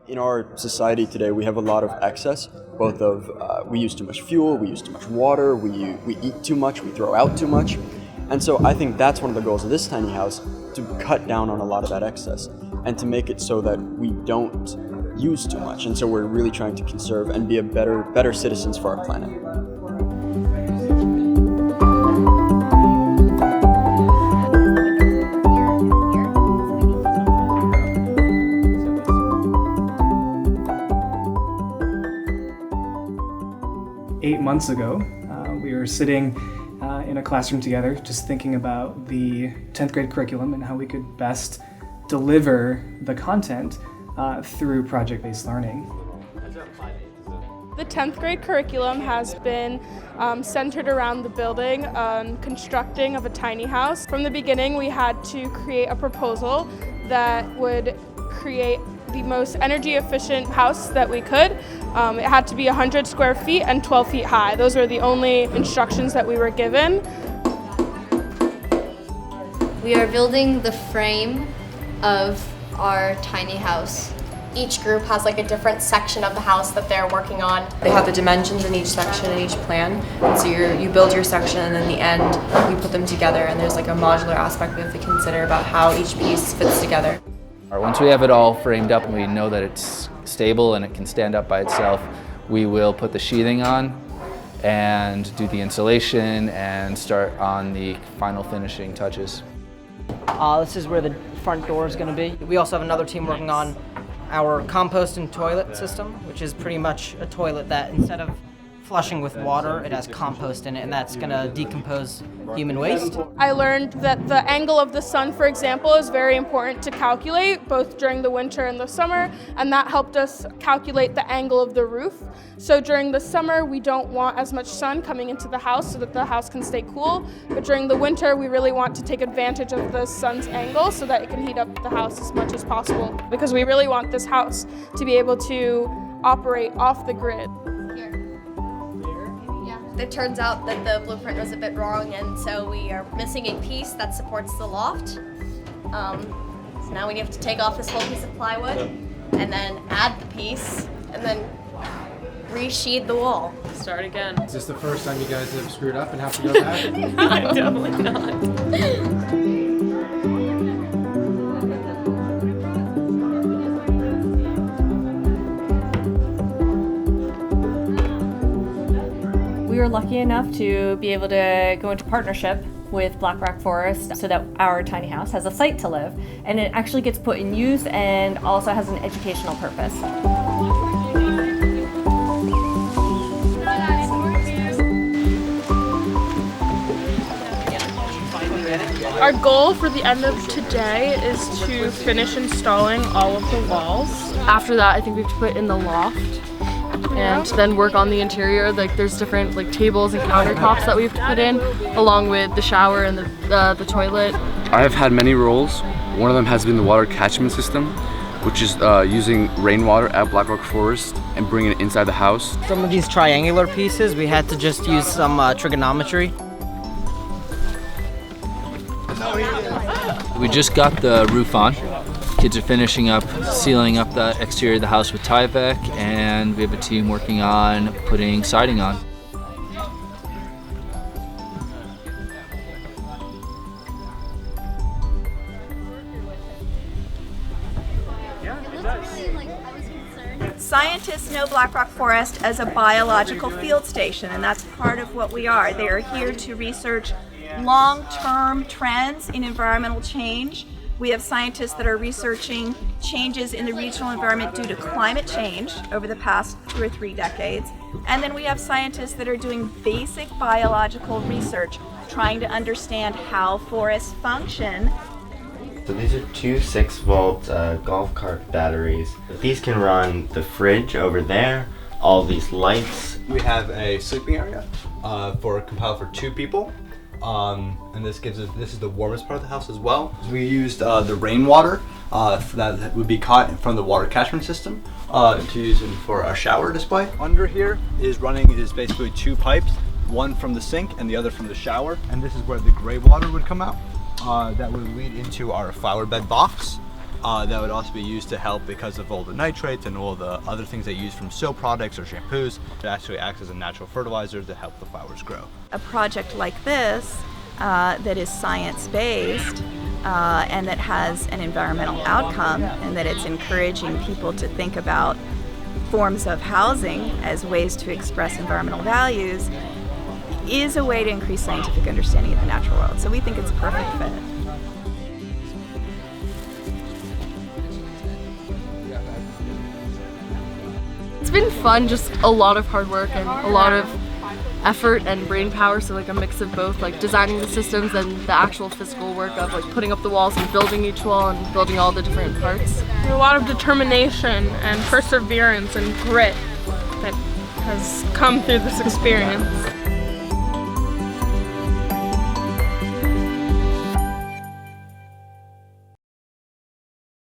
In our society today, we have a lot of excess, both of we use too much fuel, we use too much water, we eat too much, we throw out too much. And so I think that's one of the goals of this tiny house, to cut down on a lot of that excess and to make it so that we don't use too much. And so we're really trying to conserve and be a better citizens for our planet. Months ago, we were sitting in a classroom together just thinking about the 10th grade curriculum and how we could best deliver the content through project-based learning. The 10th grade curriculum has been centered around the building and constructing of a tiny house. From the beginning, we had to create a proposal that would create the most energy efficient house that we could. It had to be 100 square feet and 12 feet high. Those were the only instructions that we were given. We are building the frame of our tiny house. Each group has like a different section of the house that they're working on. They have the dimensions in each section and each plan. And so you build your section, and in the end we put them together, and there's like a modular aspect we have to consider about how each piece fits together. Once we have it all framed up and we know that it's stable and it can stand up by itself, we will put the sheathing on and do the insulation and start on the final finishing touches. This is where the front door is going to be. We also have another team working on our compost and toilet system, which is pretty much a toilet that instead of flushing with water, it has compost in it, and that's going to decompose human waste. I learned that the angle of the sun, for example, is very important to calculate, both during the winter and the summer, and that helped us calculate the angle of the roof. So during the summer, we don't want as much sun coming into the house so that the house can stay cool, but during the winter, we really want to take advantage of the sun's angle so that it can heat up the house as much as possible, because we really want this house to be able to operate off the grid. It turns out that the blueprint was a bit wrong, and so we are missing a piece that supports the loft. So now we have to take off this whole piece of plywood and then add the piece and then re-sheathe the wall. Start again. Is this the first time you guys have screwed up and have to go back? Definitely not. We were lucky enough to be able to go into partnership with Black Rock Forest so that our tiny house has a site to live, and it actually gets put in use and also has an educational purpose. Our goal for the end of today is to finish installing all of the walls. After that, I think we have to put in the loft and then work on the interior. Like there's different like tables and countertops that we have to put in, along with the shower and the toilet. I have had many roles. One of them has been the water catchment system, which is using rainwater at Black Rock Forest and bringing it inside the house. Some of these triangular pieces, we had to just use some trigonometry. We just got the roof on. Kids are finishing up, sealing up the exterior of the house with Tyvek, and we have a team working on putting siding on. Scientists know Black Rock Forest as a biological field station, and that's part of what we are. They are here to research long-term trends in environmental change. We have scientists that are researching changes in the regional environment due to climate change over the past 2 or 3 decades. And then we have scientists that are doing basic biological research, trying to understand how forests function. So these are two 6-volt golf cart batteries. These can run the fridge over there, all these lights. We have a sleeping area compiled for 2 people. And this is the warmest part of the house as well. We used the rainwater that would be caught from the water catchment system to use it for our shower display. Under here is basically 2 pipes, one from the sink and the other from the shower. And this is where the gray water would come out. That would lead into our flower bed box. that would also be used to help because of all the nitrates and all the other things they use from soap products or shampoos. It actually acts as a natural fertilizer to help the flowers grow. A project like this that is science-based and that has an environmental outcome, and that it's encouraging people to think about forms of housing as ways to express environmental values, is a way to increase scientific understanding of the natural world. So we think it's a perfect fit. It's been fun, just a lot of hard work and a lot of effort and brain power, so like a mix of both, like designing the systems and the actual physical work of like putting up the walls and building each wall and building all the different parts. A lot of determination and perseverance and grit that has come through this experience.